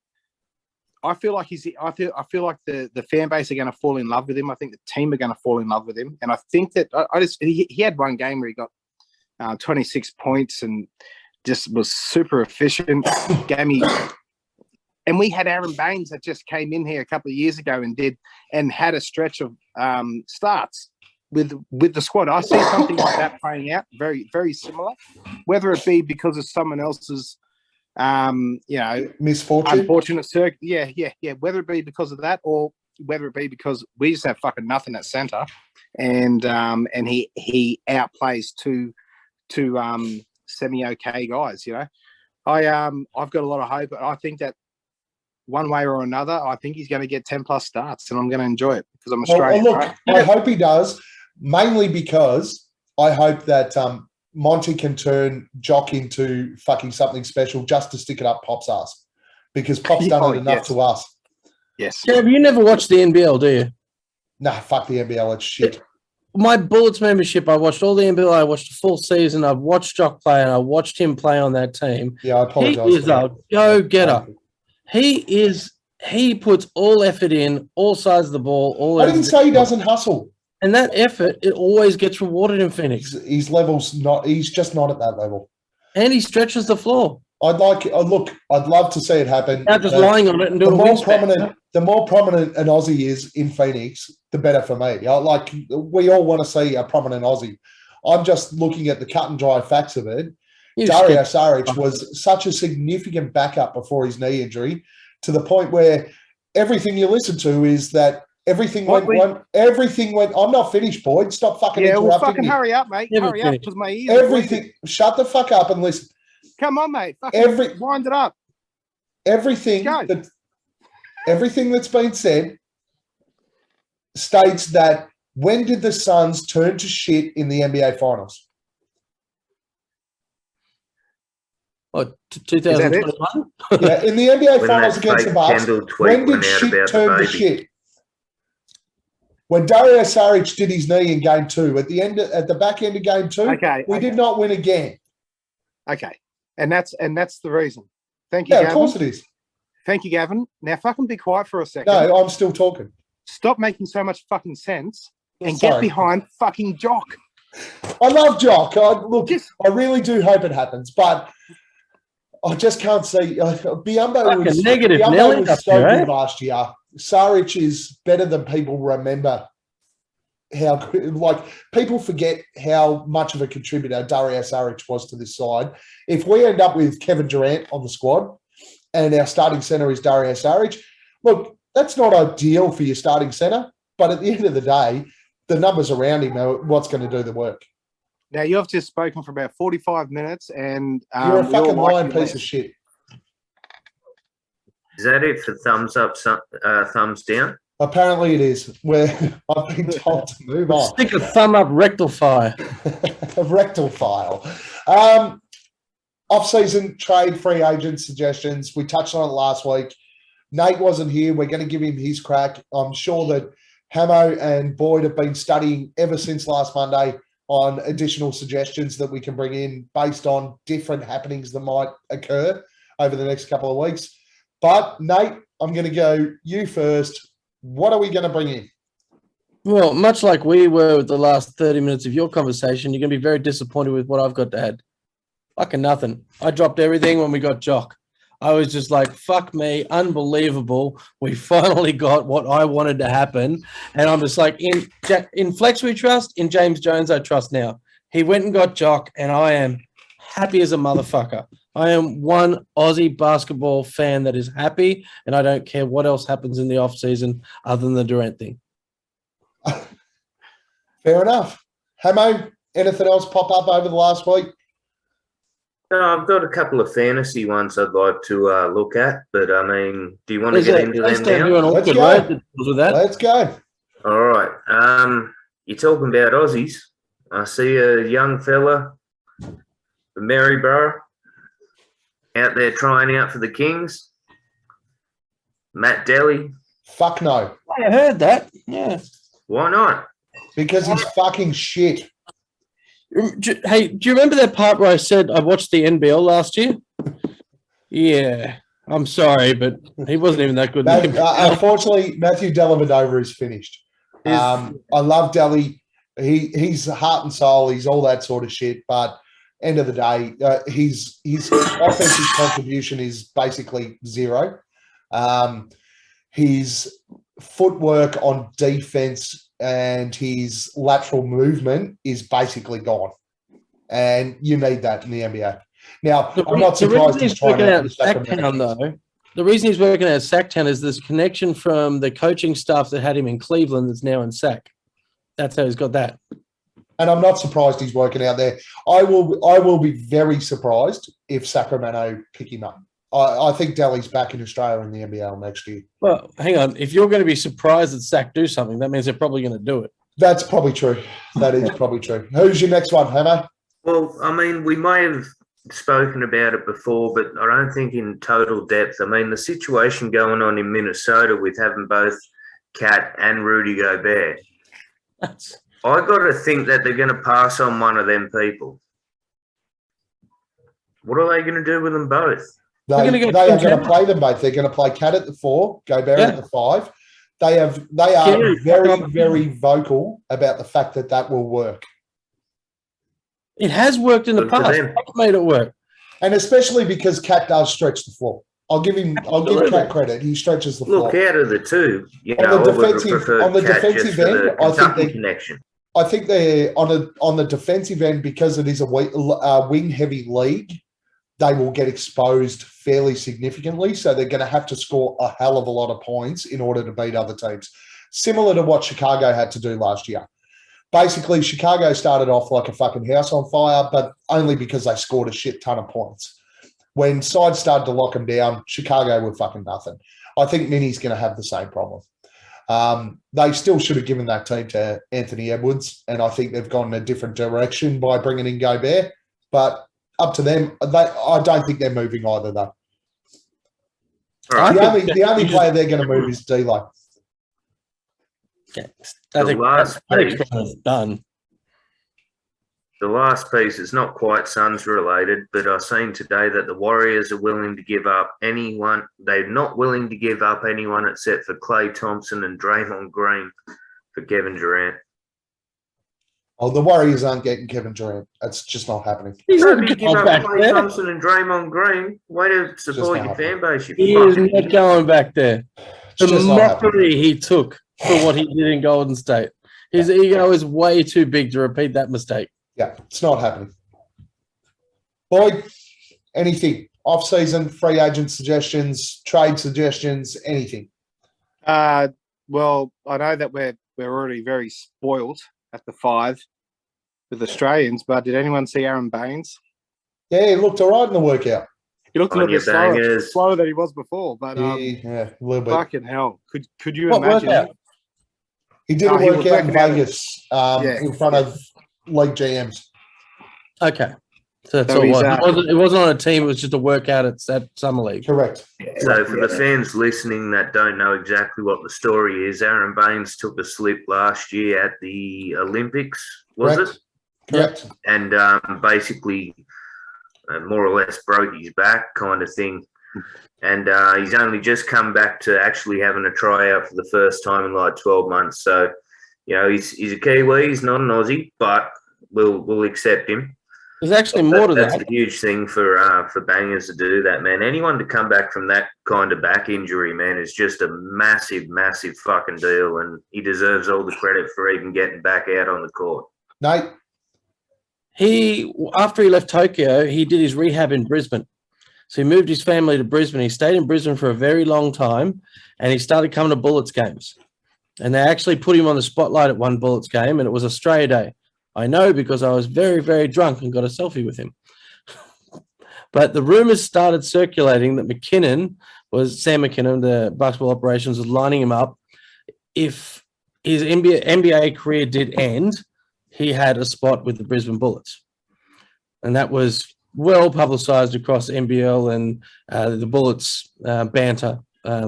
feel like the fan base are going to fall in love with him. I think the team are going to fall in love with him. And I think that he had one game where he got 26 points and just was super efficient. And we had Aaron Baines that just came in here a couple of years ago and had a stretch of starts with the squad. I see something like that playing out, very, very similar, whether it be because of someone else's, misfortune, unfortunate circ. Yeah. Whether it be because of that or whether it be because we just have fucking nothing at centre, and he outplays two semi-okay guys. I've got a lot of hope. I think that one way or another, I think he's going to get 10 plus starts, and I'm going to enjoy it because I'm Australian. Well, look, I hope he does. Mainly because I hope that Monty can turn Jock into fucking something special just to stick it up Pop's ass, because Pop's done it enough to us. Yes. Have you never watched the NBL, do you? Nah, fuck the NBL. It's shit. My Bullets membership, I watched all the NBL. I watched the full season. I've watched Jock play, and I watched him play on that team. Yeah, I apologise. He is a go-getter. He puts all effort in, all sides of the ball. I didn't say he doesn't hustle. And that effort, it always gets rewarded in Phoenix. His level's not. He's just not at that level. And he stretches the floor. I'd love to see it happen. Not just lying on it and doing the more prominent an Aussie is in Phoenix, the better for me. We all want to see a prominent Aussie. I'm just looking at the cut and dry facts of it. Dario Saric was such a significant backup before his knee injury, to the point where everything you listen to is that everything went. I'm not finished, Boyd. Stop fucking interrupting well, fucking me. hurry up, mate. Hurry up, because my ears. Everything. Shut the fuck up and listen. Come on, mate. Fucking wind it up. Everything that's been said states that when did the Suns turn to shit in the NBA Finals? What, 2021? Yeah, in the NBA Finals against the Bucks. When did shit turn to shit? When Dario Saric did his knee in Game 2, at the back end of Game 2, we did not win again. Okay, and that's the reason. Thank you, Yeah, Gavin. of course it is. Thank you, Gavin. Now fucking be quiet for a second. No, I'm still talking. Stop making so much fucking sense and get behind fucking Jock. I love Jock. I really do hope it happens, but I just can't see. Biombo was so good last year. Saric is better than people remember. People forget how much of a contributor Dario Saric was to this side. If we end up with Kevin Durant on the squad and our starting centre is Dario Saric, look, that's not ideal for your starting centre, but at the end of the day, the numbers around him are what's going to do the work. Now, you've just spoken for about 45 minutes, and you're a fucking lying piece of shit. Is that it for thumbs up, thumbs down? Apparently it is. I've been told to move on. Stick a thumb up rectal file. A rectal file. Off-season trade free agent suggestions. We touched on it last week. Nate wasn't here. We're going to give him his crack. I'm sure that Hamo and Boyd have been studying ever since last Monday. on additional suggestions that we can bring in based on different happenings that might occur over the next couple of weeks. But Nate, I'm going to go you first. What are we going to bring in? Well, much like we were with the last 30 minutes of your conversation, you're going to be very disappointed with what I've got to add. Fucking nothing. I dropped everything when we got Jock. I was just like, fuck me, unbelievable. We finally got what I wanted to happen. And I'm just like, in Flex we trust, in James Jones I trust now. He went and got Jock, and I am happy as a motherfucker. I am one Aussie basketball fan that is happy, and I don't care what else happens in the offseason other than the Durant thing. Fair enough. Hamo, anything else pop up over the last week? No, I've got a couple of fantasy ones I'd like to look at, but I mean, do you want to get into them now? Let's go. Let's go. All right. You're talking about Aussies. I see a young fella from Maryborough out there trying out for the Kings. Matt Daly. Fuck no. I heard that. Yeah. Why not? Because he's fucking shit. Hey, do you remember that part where I said I watched the NBL last year? Yeah, I'm sorry, but he wasn't even that good. Unfortunately, Matthew Dellavedova is finished. I love Delly. He's heart and soul. He's all that sort of shit. But end of the day, his offensive contribution is basically zero. His footwork on defense and his lateral movement is basically gone. And you need that in the NBA. Now, I'm not surprised he's trying out Sacktown, though. The reason he's working at Sacktown is this connection from the coaching staff that had him in Cleveland that's now in Sack. That's how he's got that. And I'm not surprised he's working out there. I will be very surprised if Sacramento pick him up. I think Delhi's back in Australia in the NBL next year. Well, hang on. If you're going to be surprised that Sack do something, that means they're probably going to do it. That's probably true. That is probably true. Who's your next one, Hammer? Well, I mean, we may have spoken about it before, but I don't think in total depth. I mean, the situation going on in Minnesota with having both Cat and Rudy Gobert, I got to think that they're going to pass on one of them people. What are they going to do with them both? They are going to play them both. They're going to play Cat at the 4, Gobert at the 5. They are very, very vocal about the fact that will work. It has worked in the past. I've made it work. And especially because Cat does stretch the floor. I'll give Cat credit. He stretches the floor. Look, out of the two, on the defensive end, I think they're on the defensive end, because it is a wing heavy league. They will get exposed fairly significantly, so they're going to have to score a hell of a lot of points in order to beat other teams. Similar to what Chicago had to do last year. Basically, Chicago started off like a fucking house on fire, but only because they scored a shit ton of points. When sides started to lock them down, Chicago were fucking nothing. I think Minnie's going to have the same problem. They still should have given that team to Anthony Edwards, and I think they've gone in a different direction by bringing in Gobert, but up to them. I don't think they're moving either, though. The only player they're going to move is D'Lo. The last piece is not quite Suns related, but I've seen today that the Warriors are willing to give up anyone. They're not willing to give up anyone except for Klay Thompson and Draymond Green for Kevin Durant. Oh, the Warriors aren't getting Kevin Durant. That's just not happening. He's not give up Klay Thompson and Draymond Green. Way to support your fan base. He is not going back there. The mockery he took for what he did in Golden State. His ego is way too big to repeat that mistake. Yeah, it's not happening. Boyd, anything? Off-season, free agent suggestions, trade suggestions, anything? Well, I know that we're already very spoiled at the 5 with Australians, but did anyone see Aaron Baines? Yeah, he looked all right in the workout. He looked a little bit slower than he was before, but yeah, a little bit. Fucking hell. Could you imagine? Workout? He did a workout in Vegas in front of league GMs. Okay. So that's all it wasn't on a team, it was just a workout at Summer League. Correct. So for the fans listening that don't know exactly what the story is, Aaron Baines took a slip last year at the Olympics, was it? Correct. and basically more or less broke his back kind of thing. And he's only just come back to actually having a tryout for the first time in like 12 months. So, you know, he's a Kiwi, he's not an Aussie, but we'll accept him. There's actually more to That's that. a huge thing for Bangers to do that, man. Anyone to come back from that kind of back injury, man, is just a massive, massive fucking deal, and he deserves all the credit for even getting back out on the court. Nate? After he left Tokyo, he did his rehab in Brisbane. So he moved his family to Brisbane. He stayed in Brisbane for a very long time, and he started coming to Bullets games. And they actually put him on the spotlight at one Bullets game, and it was Australia Day. I know because I was very, very drunk and got a selfie with him. But the rumors started circulating that Sam McKinnon, the basketball operations, was lining him up. If his NBA career did end, he had a spot with the Brisbane Bullets. And that was well publicized across NBL and the Bullets banter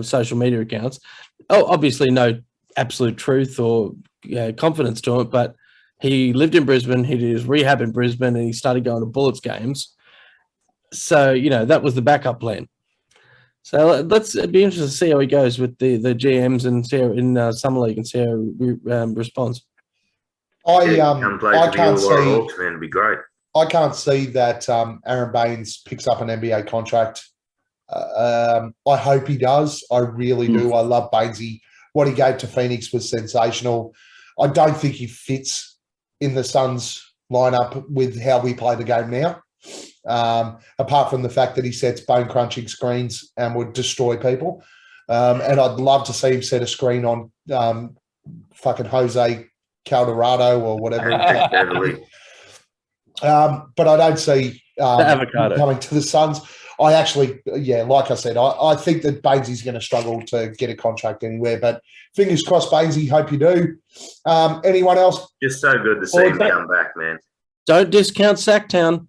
social media accounts. Oh, obviously no absolute truth or confidence to it, but he lived in Brisbane, he did his rehab in Brisbane, and he started going to Bullets games. So, you know, that was the backup plan. So let's be interested to see how he goes with the GMs and see how in Summer League and see how he responds. I can't see. Hawks, man, it'd be great. I can't see that Aaron Baines picks up an NBA contract. I hope he does. I really do. I love Bainesy. What he gave to Phoenix was sensational. I don't think he fits in the Suns lineup with how we play the game now. Apart from the fact that he sets bone-crunching screens and would destroy people. And I'd love to see him set a screen on fucking Jose Calderado or whatever. But I don't see coming to the Suns. I actually, like I said, I think that Bainesy's going to struggle to get a contract anywhere. But fingers crossed, Bainesy. Hope you do. Anyone else? Just so good to see him come back, man. Don't discount Sacktown.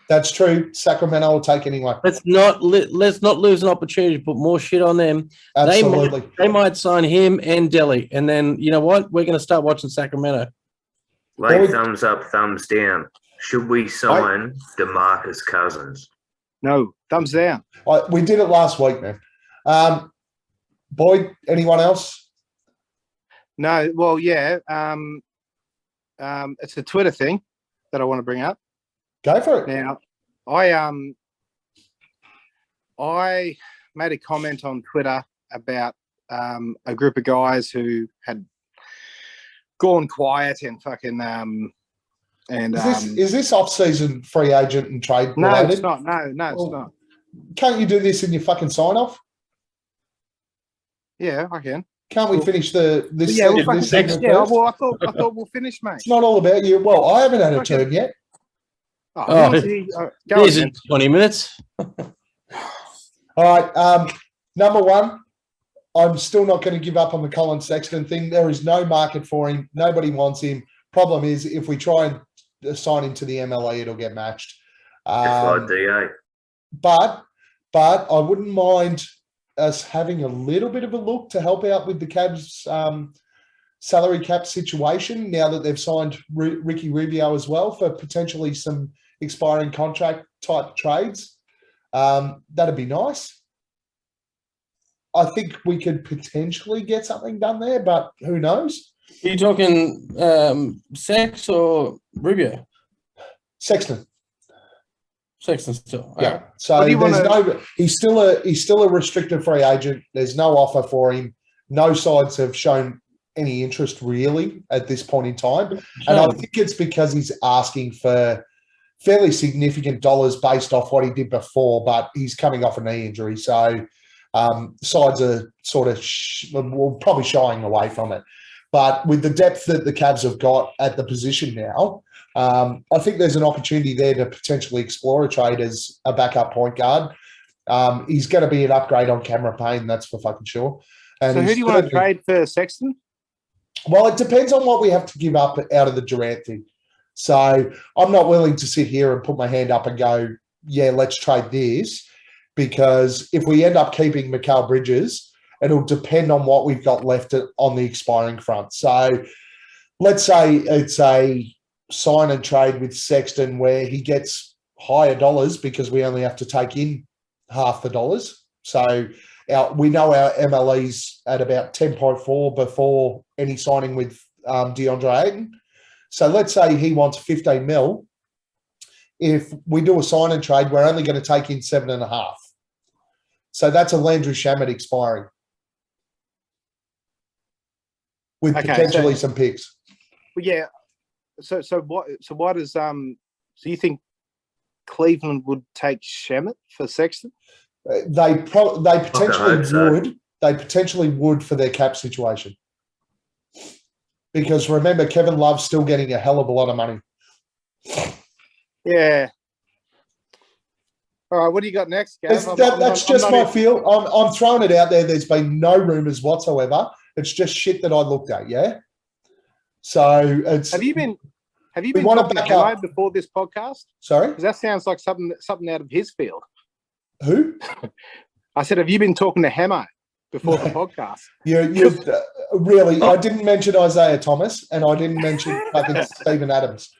That's true. Sacramento will take anyone. Let's not lose an opportunity to put more shit on them. Absolutely. They might sign him and Delhi, and then you know what? We're going to start watching Sacramento. Thumbs up, thumbs down. Should we sign DeMarcus Cousins? No, thumbs down. We did it last week, man. Boyd, anyone else? No, well, yeah. It's a Twitter thing that I want to bring up. Go for it. Now, I made a comment on Twitter about a group of guys who had gone quiet and fucking is this off-season free agent and trade no, related? it's not. No, it's not. Can't you do this in your fucking sign-off? Yeah, I can. Can't we finish this segment yeah, first? well, I thought we'll finish, mate. It's not all about you. Well, I haven't had a turn yet. Go in 20 minutes. All right. Number one, I'm still not going to give up on the Colin Sexton thing. There is no market for him. Nobody wants him. Problem is, if we try and sign him to the MLE, it'll get matched. It's like DA. But I wouldn't mind us having a little bit of a look to help out with the Cavs salary cap situation now that they've signed Ricky Rubio as well for potentially some expiring contract type trades. That'd be nice. I think we could potentially get something done there, but who knows? Are you talking Sex or Rubio? Sexton. Sexton still. Yeah. Right. So he's still a restricted free agent. There's no offer for him. No sides have shown any interest really at this point in time. And I think it's because he's asking for fairly significant dollars based off what he did before, but he's coming off a knee injury. So sides are sort of probably shying away from it. But with the depth that the Cavs have got at the position now, I think there's an opportunity there to potentially explore a trade as a backup point guard. He's going to be an upgrade on Cameron Payne, that's for fucking sure. And so who do you want to trade for Sexton? Well, it depends on what we have to give up out of the Durant thing. So I'm not willing to sit here and put my hand up and go, yeah, let's trade this, because if we end up keeping Mikal Bridges, it'll depend on what we've got left on the expiring front. So let's say it's a sign and trade with Sexton where he gets higher dollars because we only have to take in half the dollars. So we know our MLE's at about 10.4 before any signing with DeAndre Ayton. So let's say he wants 15 mil. If we do a sign and trade, we're only going to take in 7.5. So that's a Landry Shamet expiring with potentially some picks. Well, yeah. So why does so you think Cleveland would take Shamet for Sexton? They potentially hope so. would. They potentially would for their cap situation. Because remember, Kevin Love's still getting a hell of a lot of money. Yeah. All right, what do you got next, Gav? That's just my feel. I'm throwing it out there. There's been no rumours whatsoever. It's just shit that I looked at, yeah? So it's... Have you been want talking to to back Hemo up. before this podcast? Sorry? Because that sounds like something out of his field. Who? I said, have you been talking to Hemo before the podcast? You really... I didn't mention Isaiah Thomas and I didn't mention fucking Stephen Adams.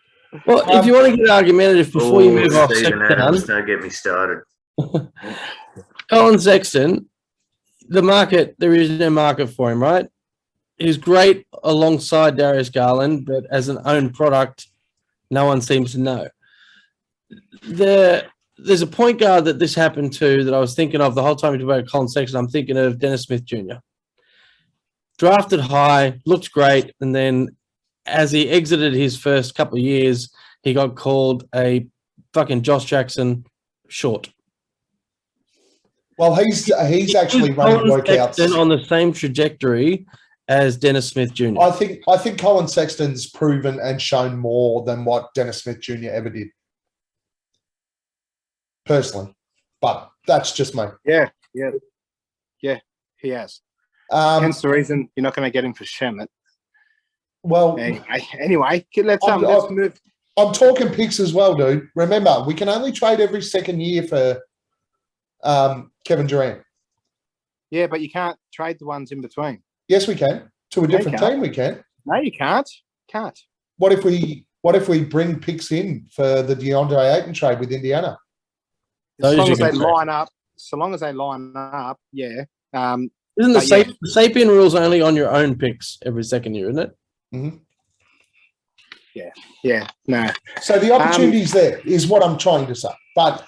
Well, if you want to get argumentative before you move off Stephen Sexton, Adams, don't get me started. Colin Sexton, there is no market for him, right? He's great alongside Darius Garland, but as an own product, no one seems to know. There's a point guard that this happened to that I was thinking of the whole time we talked about Colin Sexton. I'm thinking of Dennis Smith Jr. Drafted high, looked great, and then as he exited his first couple of years, he got called a fucking Josh Jackson short. Well, he's actually running workouts on the same trajectory as Dennis Smith Jr. I think Colin Sexton's proven and shown more than what Dennis Smith Jr. ever did, personally. But that's just me. Yeah, he has. Hence the reason you're not going to get him for Shamet. Well, anyway, let's move. I'm talking picks as well, dude. Remember, we can only trade every second year for Kevin Durant. Yeah, but you can't trade the ones in between. Yes, we can. To a different team, we can. No, you can't. Can't. What if we bring picks in for the DeAndre Ayton trade with Indiana? As long as they line up, yeah. Isn't the Sapien rules only on your own picks every second year, isn't it? Mm-hmm. Yeah, no. So the opportunity's there is what I'm trying to say, but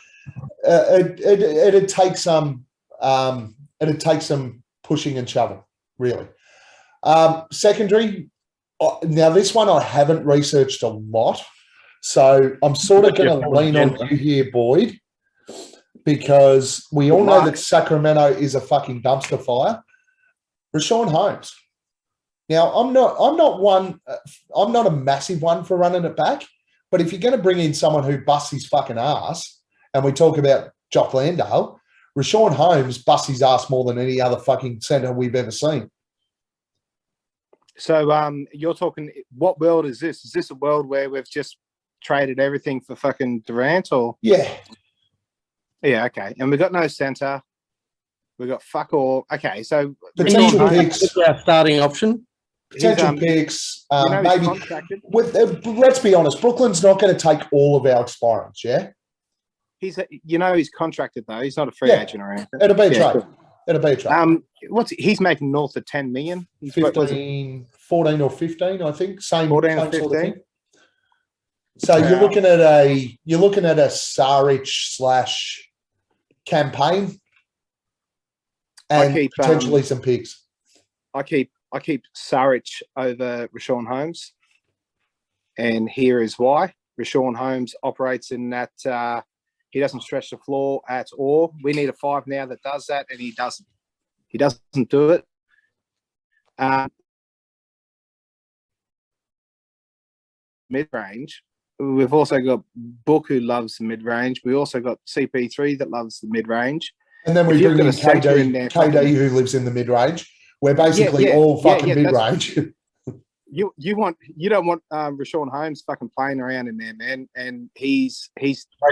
it'd take some pushing and shoving, really. Secondary. Now this one I haven't researched a lot, so I'm sort of going to lean on you here, Boyd, because we all know that Sacramento is a fucking dumpster fire. Rashawn Holmes. Now, I'm not a massive one for running it back, but if you're going to bring in someone who busts his fucking ass, and we talk about Jock Landale, Rashawn Holmes busts his ass more than any other fucking centre we've ever seen. So you're talking, what world is this? Is this a world where we've just traded everything for fucking Durant or? Yeah. Yeah, okay. And we've got no centre. We've got fuck all. Okay, so potential picks. Our starting option. Potential picks. Maybe. Let's be honest. Brooklyn's not going to take all of our expirants, yeah? He's contracted though. He's not a free agent or anything. It'll be a trade. It'll be a trade. He's making north of 10 million. 14 or 15, I think. Same 14 or 15. Sort of thing. So you're looking at a Saric / campaign and potentially some picks. I keep Saric over Rashawn Holmes, and here is why. Rashawn Holmes operates in that he doesn't stretch the floor at all. We need a 5 now that does that, and he doesn't. He doesn't do it. Mid-range. We've also got Book, who loves the mid-range. We also got CP3 that loves the mid-range. And then we bring in KD who lives in the mid-range. We're basically all fucking mid-range. You don't want Rashawn Holmes fucking playing around in there, man. And he's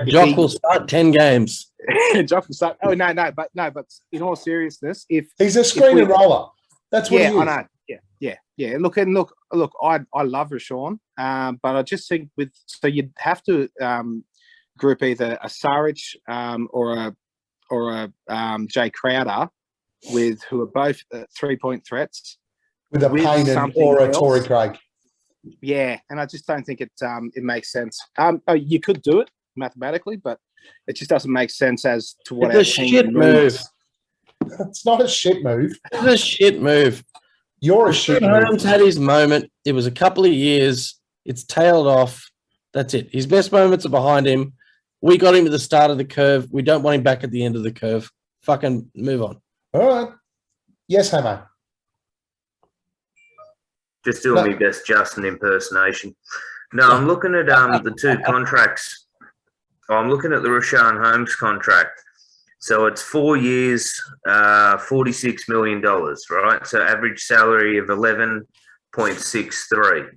Jock will start 10 games. Jock will start. Oh no, but in all seriousness, if he's a screen and roller, that's what he is. I know. Yeah. Look, I love Rashawn, but I just think you'd have to group either a Saric or a Jay Crowder with who are both 3-point threats with a Payne or a Torrey Craig. Yeah, and I just don't think it makes sense. You could do it mathematically, but it just doesn't make sense as to what it's a shit move. It's not a shit move. It's a shit move. You're a shit move. Holmes had his moment. It was a couple of years. It's tailed off. That's it. His best moments are behind him. We got him at the start of the curve. We don't want him back at the end of the curve. Fucking move on. All right. Yes, Hamo. Just doing my best Justin impersonation. No, I'm looking at the two contracts. I'm looking at the Rashawn Holmes contract. So it's 4 years, $46 million, right? So average salary of 11.63.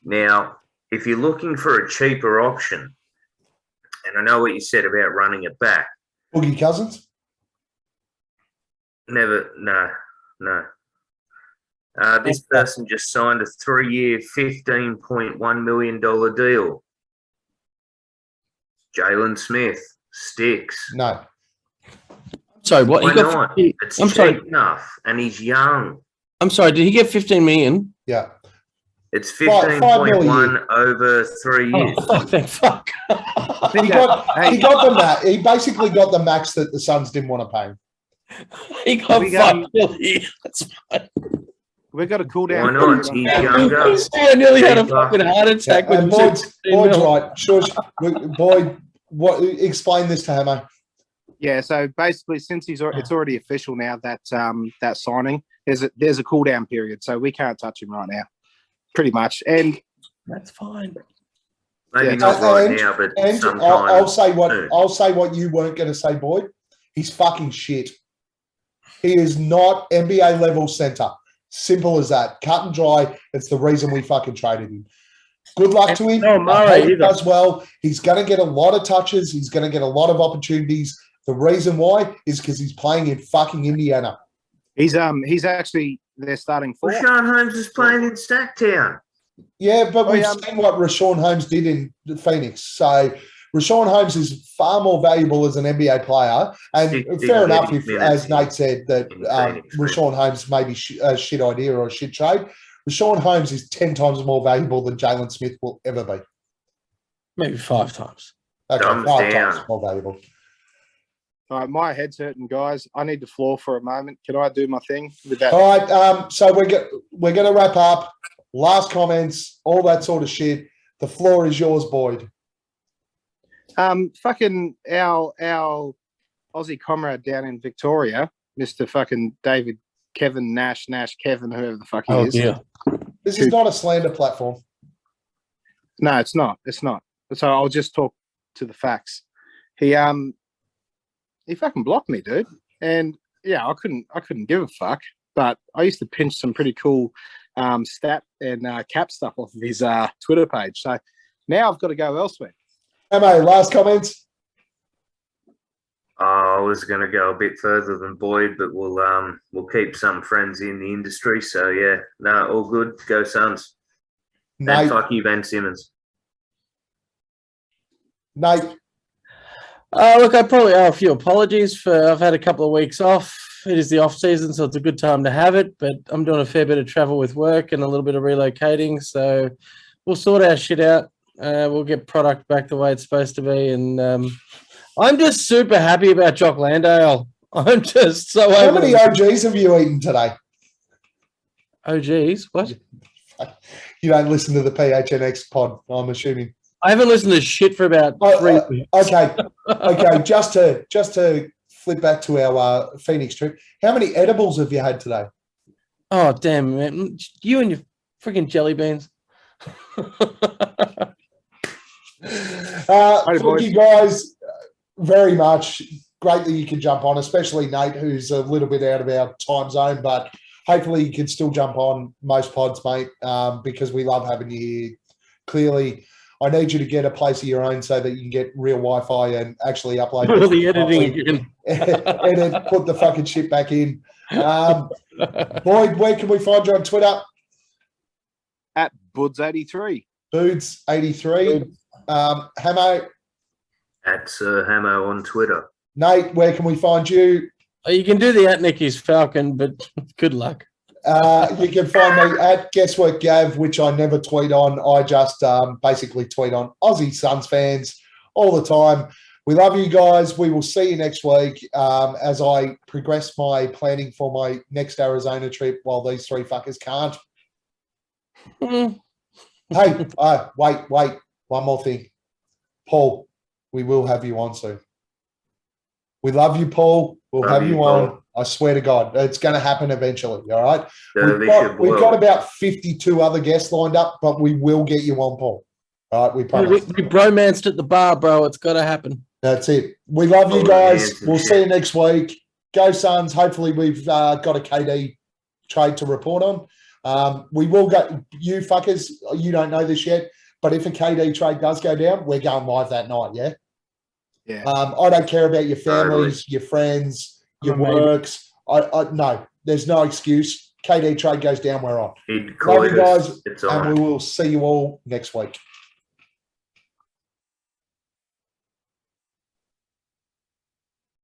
Now, if you're looking for a cheaper option, and I know what you said about running it back. Boogie Cousins? No. This person just signed a 3-year, $15.1 million deal. Jalen Smith, Sticks. No. Sorry, what? Why not? It's cheap enough, and he's young. I'm sorry, did he get 15 million? Yeah. It's 15.1 over 3 years. Oh, thank fuck. He got the max. He basically got the max that the Suns didn't want to pay him. He got fucked. That's fine. We've got to cool down. Why not? He's younger. I nearly had a fucking heart attack. And Boyd's right. Shush. Boyd, explain this to Hamo. Yeah, so basically, since it's already official now that that signing, there's a cool down period, so we can't touch him right now, pretty much. And that's fine. Maybe not right now, but sometime I'll say soon. what you weren't going to say, Boyd. He's fucking shit. He is not NBA level center. Simple as that. Cut and dry. It's the reason we fucking traded him. Good luck to him. I hope he does well. He's going to get a lot of touches. He's going to get a lot of opportunities. The reason why is because he's playing in fucking Indiana. He's actually their starting four. Rashawn Holmes is playing in Stacktown. Yeah, but we've seen what Rashawn Holmes did in Phoenix. So Rashawn Holmes is far more valuable as an NBA player. And fair enough, if, as Nate said, that Rashawn Holmes may be a shit idea or a shit trade. Rashawn Holmes is 10 times more valuable than Jalen Smith will ever be. Maybe 5 times. Okay, Thumbs 5 down. times more valuable. All right, my head's hurting, guys. I need the floor for a moment. Can I do my thing with that? All right, so we're going to wrap up. Last comments, all that sort of shit. The floor is yours, Boyd. Fucking our Aussie comrade down in Victoria, Mr. fucking David Kevin Nash Kevin, whoever the fuck he is. Yeah. This is not a slander platform. No, it's not. It's not. So I'll just talk to the facts. He fucking blocked me, dude. And yeah, I couldn't give a fuck. But I used to pinch some pretty cool stat and cap stuff off of his Twitter page. So now I've got to go elsewhere. Hamo, last comments? I was going to go a bit further than Boyd, but we'll keep some friends in the industry. So yeah, no, all good. Go Suns. Nate. And fuck you, Ben Simmons. Nate. Look, I probably owe a few apologies for I've had a couple of weeks off. It is the off season, so it's a good time to have it. But I'm doing a fair bit of travel with work and a little bit of relocating, so we'll sort our shit out. We'll get product back the way it's supposed to be, and I'm just super happy about Jock Landale. I'm just so. How many OGs have you eaten today? OGs? What? You don't listen to the PHNX pod, I'm assuming. I haven't listened to shit for about 3 weeks. Okay. Just to flip back to our Phoenix trip, how many edibles have you had today? Oh damn, man! You and your freaking jelly beans. Thank you guys very much. Great that you can jump on, especially Nate, who's a little bit out of our time zone, but hopefully you can still jump on most pods, mate, because we love having you here. Clearly, I need you to get a place of your own so that you can get real Wi-Fi and actually upload the editing again. Edit, put the fucking shit back in. Boyd, where can we find you on Twitter? At Buds83. Boods83. Hamo, At Sir Hamo on Twitter. Nate, where can we find you? You can do the at Nicky's Falcon, but good luck. You can find me at Guesswork Gav, which I never tweet on. I just basically tweet on Aussie Suns fans all the time. We love you guys. We will see you next week as I progress my planning for my next Arizona trip while these three fuckers can't. Hey, wait. One more thing. Paul, we will have you on soon. We love you, Paul. We'll have you on. Paul. I swear to God, it's going to happen eventually. All right. We've Derbyshire got about 52 other guests lined up, but we will get you on, Paul. All right, we promise. We bromanced at the bar, bro. It's got to happen. That's it. We love you Oh, guys. yeah, We'll shit. see you next week. Go Suns. Hopefully we've got a KD trade to report on. We will go. You fuckers, you don't know this yet, but if a KD trade does go down, we're going live that night, yeah? Yeah. I don't care about your families, your friends, your works. No, there's no excuse. KD trade goes down, we're on. He'd Love you coitus. guys, It's and on. we will see you all next week.